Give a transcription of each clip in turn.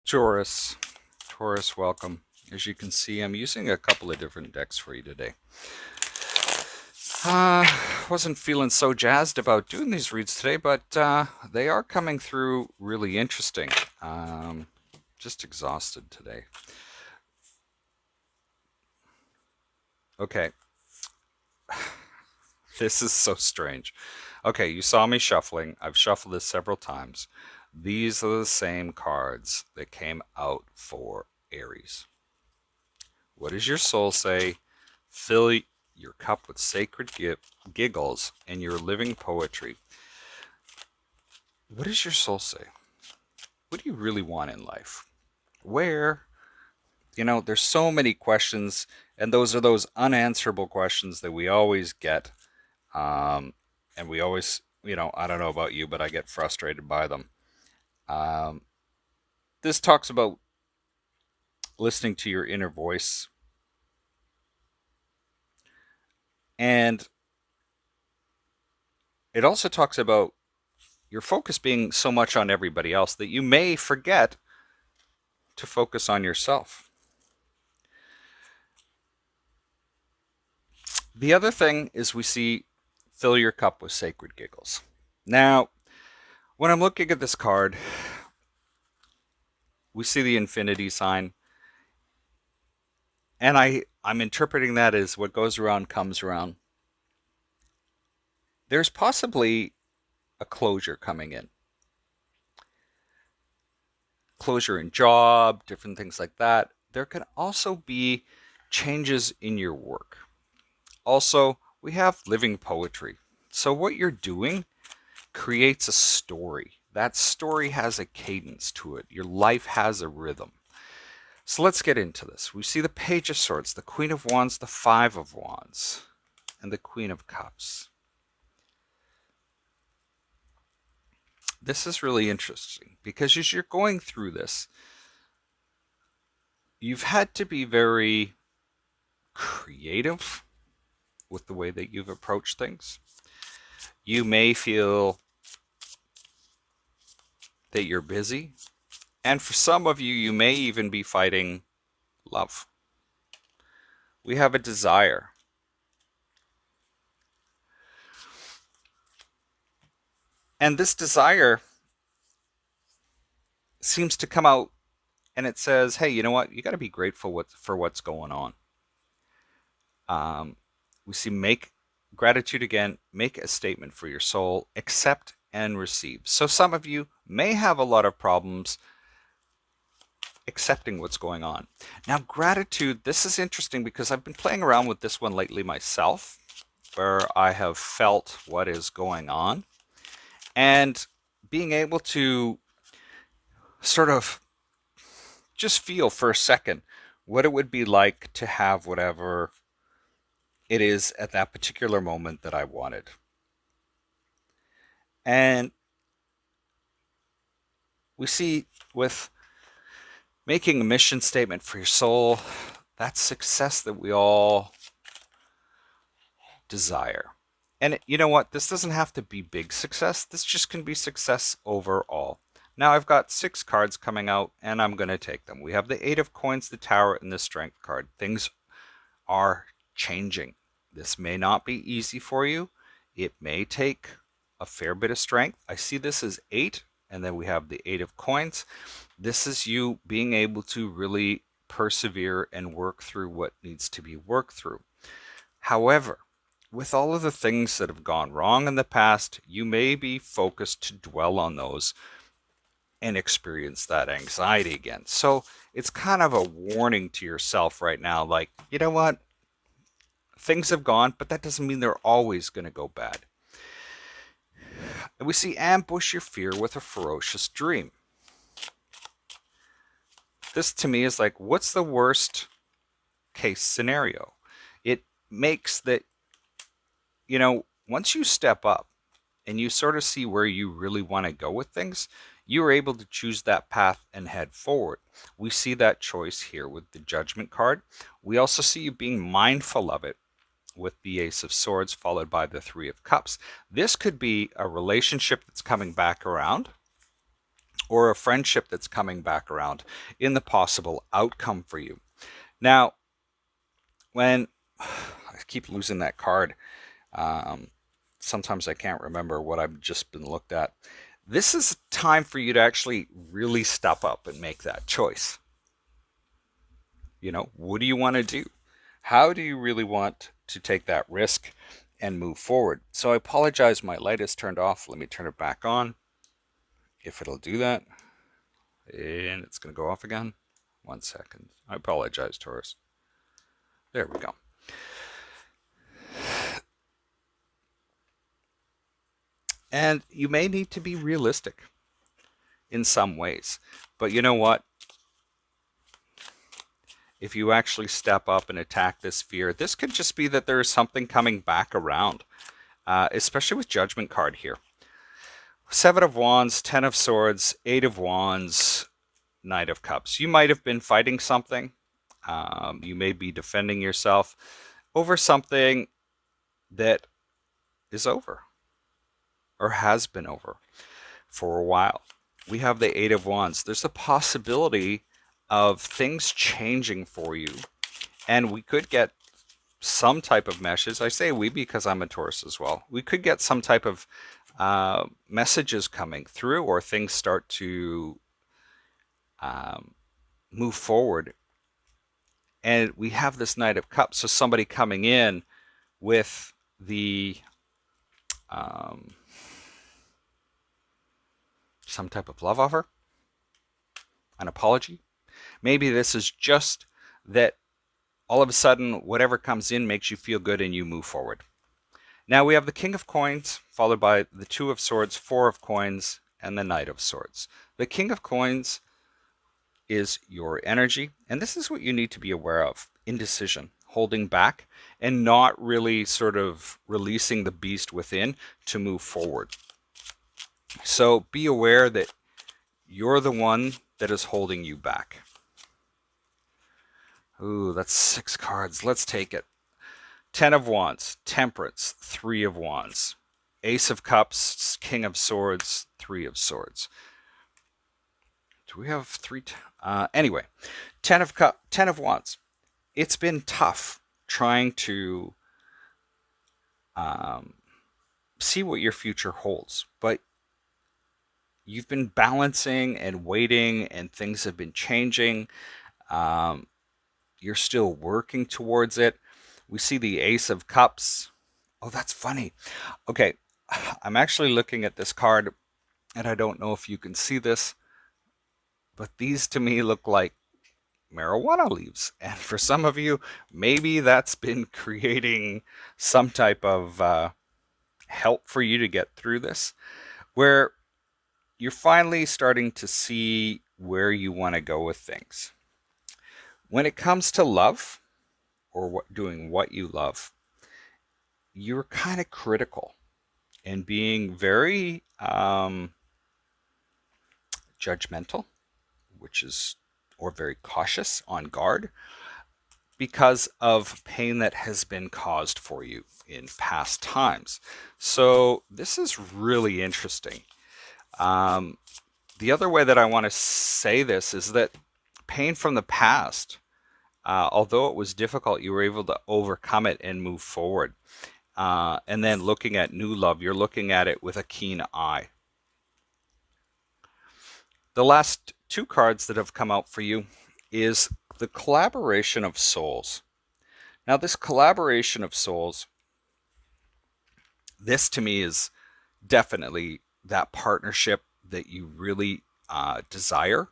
Taurus. Taurus, welcome. As you can see, I'm using a couple of different decks for you today. Wasn't feeling so jazzed about doing these reads today, but they are coming through really interesting. Just exhausted today. Okay. This is so strange. Okay, you saw me shuffling. I've shuffled this several times. These are the same cards that came out for Aries. What does your soul say? Fill your cup with sacred giggles and your living poetry. What does your soul say? What do you really want in life? Where? There's so many questions, and those are those unanswerable questions that we always get. And we always, I don't know about you, but I get frustrated by them. This talks about listening to your inner voice. And it also talks about your focus being so much on everybody else that you may forget to focus on yourself. The other thing is we see fill your cup with sacred giggles. Now, when I'm looking at this card, we see the infinity sign, and I'm interpreting that as what goes around comes around. There's possibly a closure coming in. Closure in job, different things like that. There can also be changes in your work. Also, we have living poetry. So what you're doing creates a story. That story has a cadence to it. Your life has a rhythm. So let's get into this. We see the Page of Swords, the Queen of Wands, the Five of Wands, and the Queen of Cups. This is really interesting because as you're going through this, you've had to be very creative with the way that you've approached things. You may feel that you're busy, and for some of you, you may even be fighting love. We have a desire. And this desire seems to come out and it says, hey, you know what? You got to be grateful for what's going on. We see make gratitude again, make a statement for your soul, accept and receive. So some of you may have a lot of problems accepting what's going on. Now, gratitude, this is interesting because I've been playing around with this one lately myself, where I have felt what is going on and being able to sort of just feel for a second what it would be like to have whatever it is at that particular moment that I wanted. And we see with making a mission statement for your soul, that's success that we all desire. And you know what? This doesn't have to be big success. This just can be success overall. Now I've got 6 cards coming out, and I'm going to take them. We have the 8 of Coins, the Tower, and the Strength card. Things are changing. This may not be easy for you. It may take a fair bit of strength. I see this as 8, and then we have the 8 of Coins. This is you being able to really persevere and work through what needs to be worked through. However, with all of the things that have gone wrong in the past, you may be focused to dwell on those and experience that anxiety again. So it's kind of a warning to yourself right now, like, you know what? Things have gone, but that doesn't mean they're always going to go bad. And we see ambush your fear with a ferocious dream. This to me is like, what's the worst case scenario? It makes that, once you step up and you sort of see where you really want to go with things, you're able to choose that path and head forward. We see that choice here with the Judgment card. We also see you being mindful of it with the Ace of Swords followed by the 3 of Cups. This could be a relationship that's coming back around, or a friendship that's coming back around in the possible outcome for you. Now, when I keep losing that card, um, sometimes I can't remember what I've just been looked at. This is time for you to actually really step up and make that choice. What do you want to do? How do you really want to take that risk and move forward? So I apologize, my light is turned off. Let me turn it back on, if it'll do that. And it's going to go off again. 1 second. I apologize, Taurus. There we go. And you may need to be realistic in some ways. But you know what? If you actually step up and attack this fear, this could just be that there is something coming back around, especially with Judgment card here. 7 of Wands, 10 of Swords, 8 of Wands, Knight of Cups. You might have been fighting something. You may be defending yourself over something that is over or has been over for a while. We have the 8 of Wands. There's a possibility of things changing for you, and we could get some type of message. I say we because I'm a Taurus as well. We could get some type of messages coming through, or things start to move forward. And we have this Knight of Cups, so somebody coming in with the some type of love offer, an apology. Maybe this is just that all of a sudden whatever comes in makes you feel good and you move forward. Now we have the King of Coins, followed by the 2 of Swords, 4 of Coins, and the Knight of Swords. The King of Coins is your energy, and this is what you need to be aware of: indecision, holding back, and not really sort of releasing the beast within to move forward. So be aware that you're the one that is holding you back. Ooh, that's 6 cards. Let's take it. 10 of Wands, Temperance, 3 of Wands, Ace of Cups, King of Swords, 3 of Swords. Do we have 3? Anyway, 10 of Wands. It's been tough trying to see what your future holds, but you've been balancing and waiting, and things have been changing. You're still working towards it. We see the Ace of Cups. Oh, that's funny. Okay, I'm actually looking at this card, and I don't know if you can see this, but these to me look like marijuana leaves. And for some of you, maybe that's been creating some type of help for you to get through this, where you're finally starting to see where you want to go with things. When it comes to love, or doing what you love, you're kind of critical and being very judgmental, or very cautious, on guard, because of pain that has been caused for you in past times. So this is really interesting. The other way that I want to say this is that pain from the past, although it was difficult, you were able to overcome it and move forward. And then looking at new love, you're looking at it with a keen eye. The last 2 cards that have come out for you is the Collaboration of Souls. Now, this Collaboration of Souls, this to me is definitely that partnership that you really desire.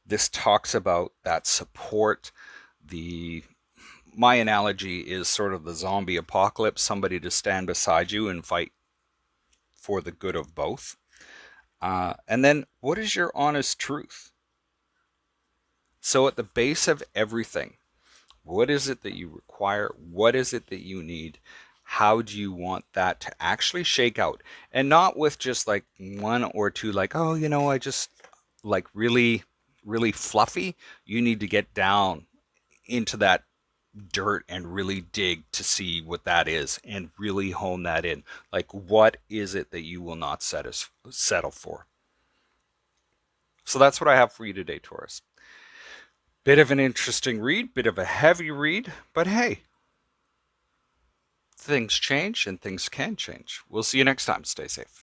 This talks about that support. My analogy is sort of the zombie apocalypse, somebody to stand beside you and fight for the good of both. And then, what is your honest truth? So at the base of everything, what is it that you require? What is it that you need? How do you want that to actually shake out? And not with just like 1 or 2, like, oh, I just like really, really fluffy. You need to get down into that dirt and really dig to see what that is and really hone that in. Like, what is it that you will not settle for? So that's what I have for you today, Taurus. Bit of an interesting read, bit of a heavy read, but hey, things change and things can change. We'll see you next time. Stay safe.